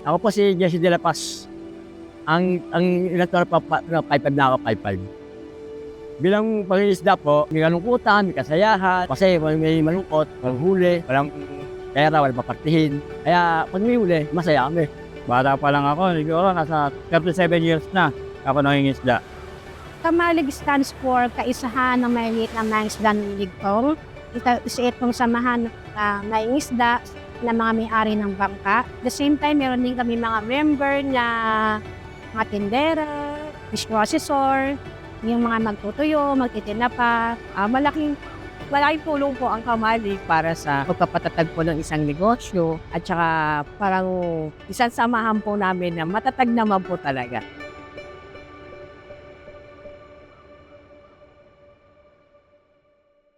Ako po si Jesse De La Paz. Ang ilang taon pa 5'5" na ako, 5'5". Bilang pangingisda po, may kalungkutan, may kasayahan, kasi may malungkot, walang huli, walang pera, walang papartihin. Kaya pag may huli, masaya kami. Bata pa lang ako, siguro nasa 37 years na ako nangingisda. Kamalig stands for Kaisahan ng Maliliit na Mangingisda ng Ligtong. Isa itong samahan ng mangingisda na mga may-ari ng bangka. At the same time, meron din kami mga member na mga tindera, fish processor, yung mga magtutuyo, magtitinapa. Malaking tulong po ang Kamalig para sa pagpapatatag po ng isang negosyo at saka parang isang samahan po namin na matatag naman po talaga.